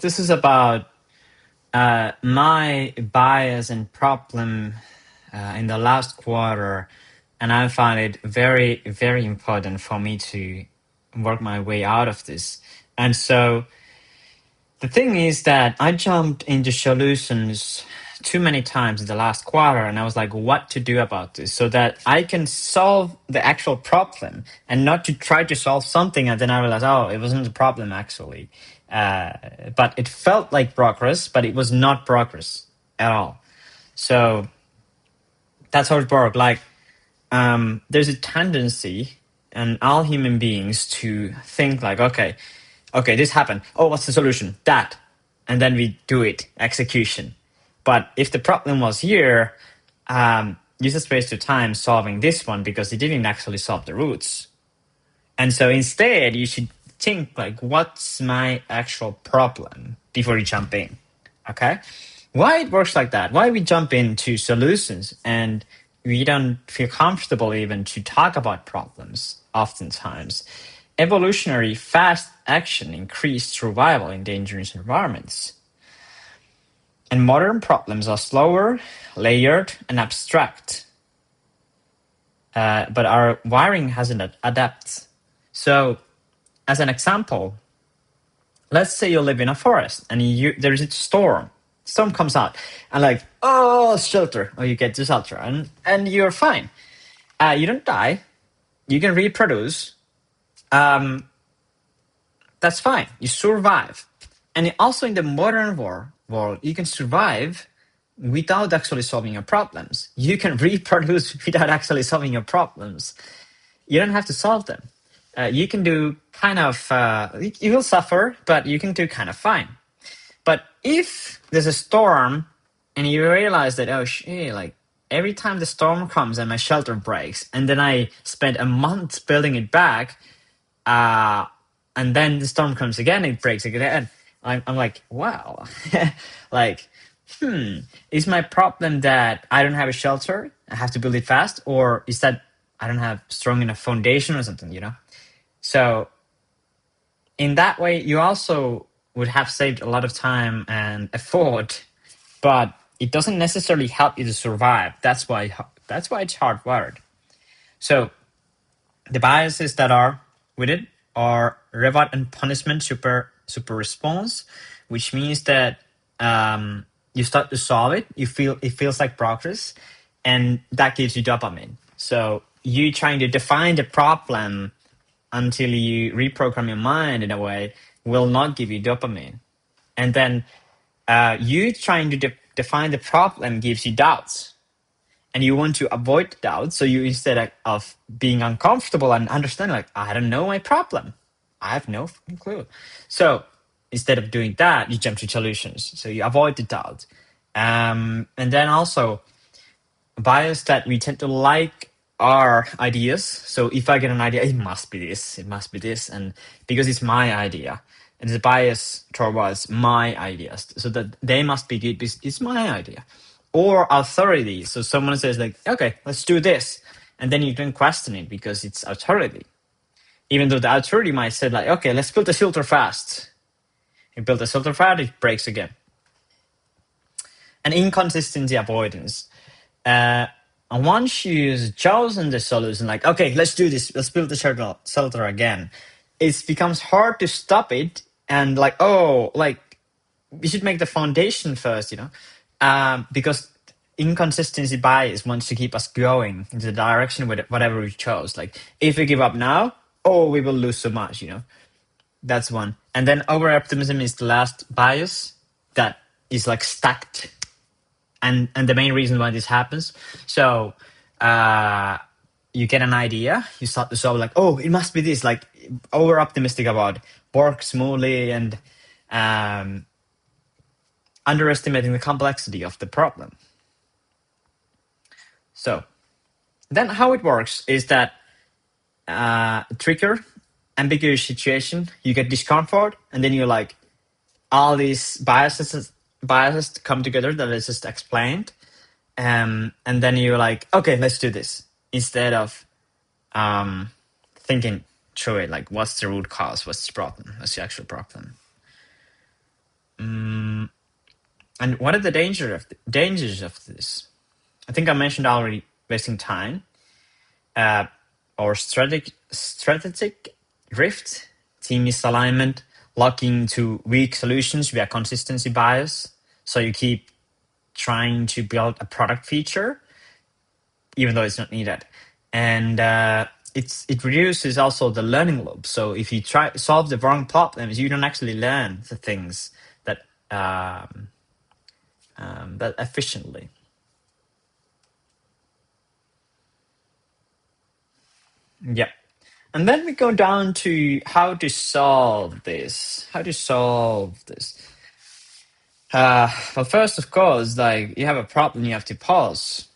This is about my bias and problem in the last quarter, and I find it very, very important for me to work my way out of this. And so the thing is that I jumped into solutions too many times in the last quarter, and I was like, what to do about this so that I can solve the actual problem and not to try to solve something. And then I realized, oh, it wasn't a problem actually. But it felt like progress, but it was not progress at all. So that's how it worked. Like, there's a tendency in all human beings to think like, okay, this happened. Oh, what's the solution? That. And then we do it, execution. But if the problem was here, you just wasted time solving this one because it didn't actually solve the roots. And so instead, you should think like, what's my actual problem before you jump in? Okay? Why it works like that? Why we jump into solutions and we don't feel comfortable even to talk about problems oftentimes. Evolutionary fast action increased survival in dangerous environments. And modern problems are slower, layered, and abstract. But our wiring hasn't adapted. So, as an example, let's say you live in a forest and there is a storm. Storm comes out and like, oh, shelter. Or you get to shelter and you're fine. You don't die. You can reproduce. That's fine. You survive. And also in the modern world, you can survive without actually solving your problems. You can reproduce without actually solving your problems. You don't have to solve them. You can do kind of, you will suffer, but you can do kind of fine. But if there's a storm and you realize that, oh shit, like every time the storm comes and my shelter breaks, and then I spent a month building it back, and then the storm comes again, it breaks again. I'm like, wow, like, is my problem that I don't have a shelter? I have to build it fast, or is that I don't have strong enough foundation or something, you know? So in that way, you also would have saved a lot of time and effort, but it doesn't necessarily help you to survive. That's why it's hardwired. So the biases that are with it are reward and punishment super response, which means that you start to solve it, it feels like progress, and that gives you dopamine. So you trying to define the problem until you reprogram your mind in a way will not give you dopamine. And then you trying to define the problem gives you doubts. And you want to avoid doubts. So you, instead of being uncomfortable and understanding, like, I don't know my problem. I have no fucking clue. So instead of doing that, you jump to solutions. So you avoid the doubt. And then also bias that we tend to like are ideas. So if I get an idea, it must be this, and because it's my idea, and the bias towards my ideas, so that they must be good because it's my idea. Or authority. So someone says like, okay, let's do this, and then you don't question it because it's authority. Even though the authority might say like, okay, let's build a filter fast. You build a filter fast, it breaks again. And inconsistency avoidance. And once you've chosen the solution, like, okay, let's do this, let's build the shelter again, it becomes hard to stop it. And like, oh, like, we should make the foundation first, you know, because inconsistency bias wants to keep us going into the direction with whatever we chose. Like, if we give up now, oh, we will lose so much, you know. That's one. And then over-optimism is the last bias that is like stacked. And the main reason why this happens. So you get an idea, you start to solve like, oh, it must be this, like over optimistic about work smoothly and underestimating the complexity of the problem. So then how it works is that trigger, ambiguous situation, you get discomfort, and then you're like, all these biases come together that I just explained. And then you're like, okay, let's do this. Instead of thinking through it, like, what's the root cause? What's the problem? What's the actual problem? And what are the dangers of this? I think I mentioned already: wasting time, or strategic drift, team misalignment, locking to weak solutions via consistency bias. So you keep trying to build a product feature even though it's not needed, and it reduces also the learning loop. So if you try solve the wrong problems, you don't actually learn the things that that efficiently. Yep. And then we go down to how to solve this. Well, first, of course, like you have a problem, you have to pause.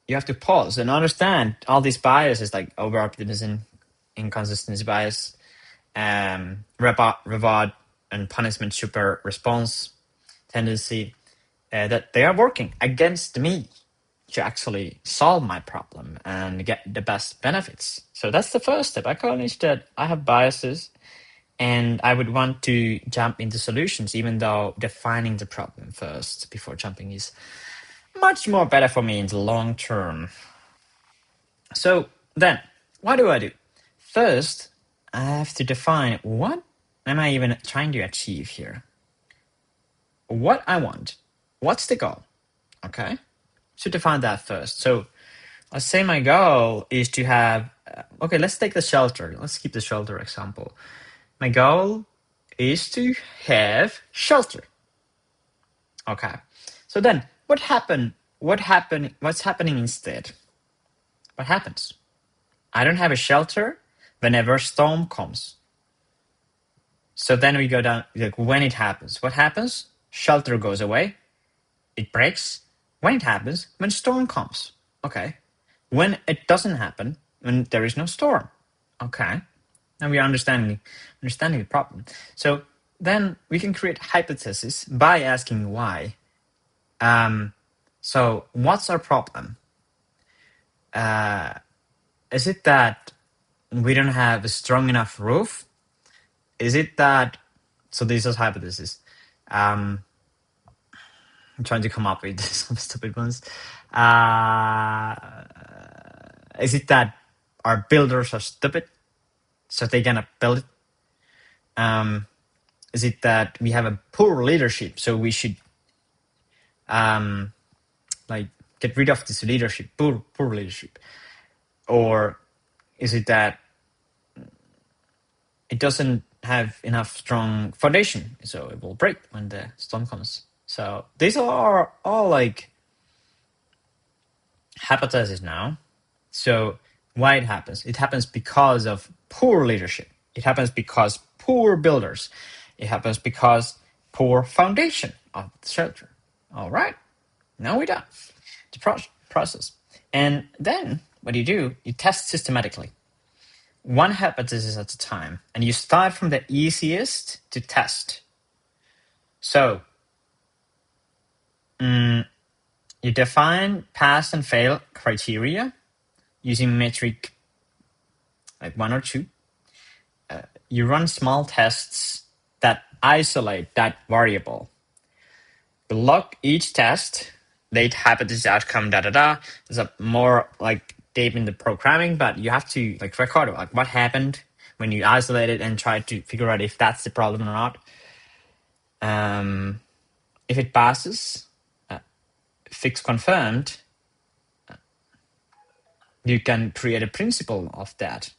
You have to pause and understand all these biases like over-optimism, inconsistency bias, reward and punishment super response tendency, that they are working against me to actually solve my problem and get the best benefits. So that's the first step. Acknowledge that I have biases and I would want to jump into solutions, even though defining the problem first before jumping is much more better for me in the long term. So then, what do I do? First, I have to define what am I even trying to achieve here? What I want. What's the goal? Okay. So define that first. So let's say my goal is to have, okay, let's take the shelter. Let's keep the shelter example. My goal is to have shelter. Okay. So then what's happening instead? What happens? I don't have a shelter whenever storm comes. So then we go down, like when it happens. What happens? Shelter goes away. It breaks. When it happens? When storm comes. Okay. When it doesn't happen, when there is no storm. Okay. Now we are understanding the problem. So then we can create hypothesis by asking why. So what's our problem? Is it that we don't have a strong enough roof? Is it that, so this is hypothesis. I'm trying to come up with some stupid ones. Is it that our builders are stupid, so they cannot build it? Is it that we have a poor leadership, so we should like get rid of this leadership, poor leadership? Or is it that it doesn't have enough strong foundation, so it will break when the storm comes? So these are all like hypotheses now. So why it happens? It happens because of poor leadership. It happens because poor builders. It happens because poor foundation of the shelter. All right, now we're done. The process. And then what you do, you test systematically. One hypothesis at a time. And you start from the easiest to test. So you define pass and fail criteria using metric like 1 or 2. You run small tests that isolate that variable. You log each test, date, hypothesis, outcome, There's a more like deep in the programming, but you have to like record like what happened when you isolate it and try to figure out if that's the problem or not. If it passes, fix confirmed, you can create a principle of that.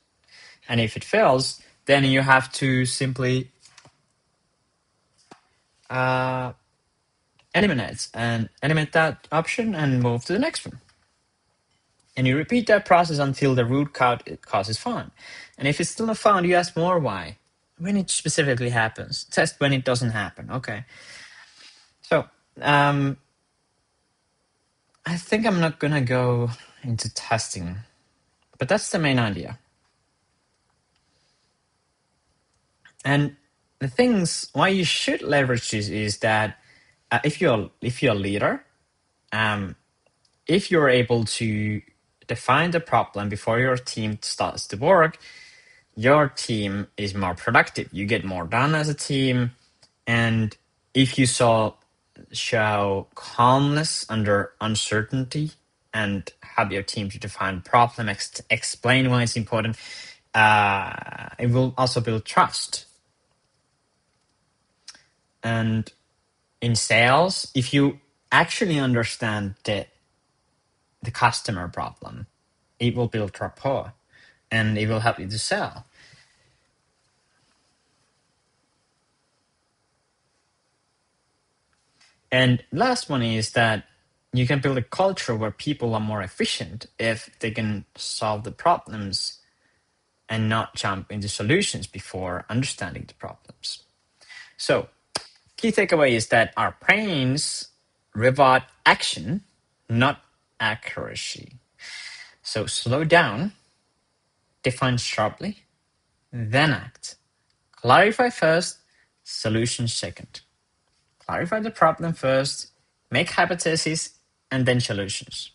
And if it fails, then you have to simply eliminate that option and move to the next one. And you repeat that process until the root cause is found. And if it's still not found, you ask more why. When it specifically happens. Test when it doesn't happen. Okay. So I think I'm not gonna go into testing, but that's the main idea. And the things why you should leverage this is that if you're a leader, if you're able to define the problem before your team starts to work, your team is more productive. You get more done as a team, and if you show calmness under uncertainty and help your team to define problem, explain why it's important, it will also build trust. And in sales, if you actually understand the customer problem, it will build rapport and it will help you to sell. And last one is that you can build a culture where people are more efficient if they can solve the problems and not jump into solutions before understanding the problems. So, key takeaway is that our brains reward action, not accuracy. So slow down, define sharply, then act. Clarify first, solution second. Clarify the problem first, make hypotheses, and then solutions.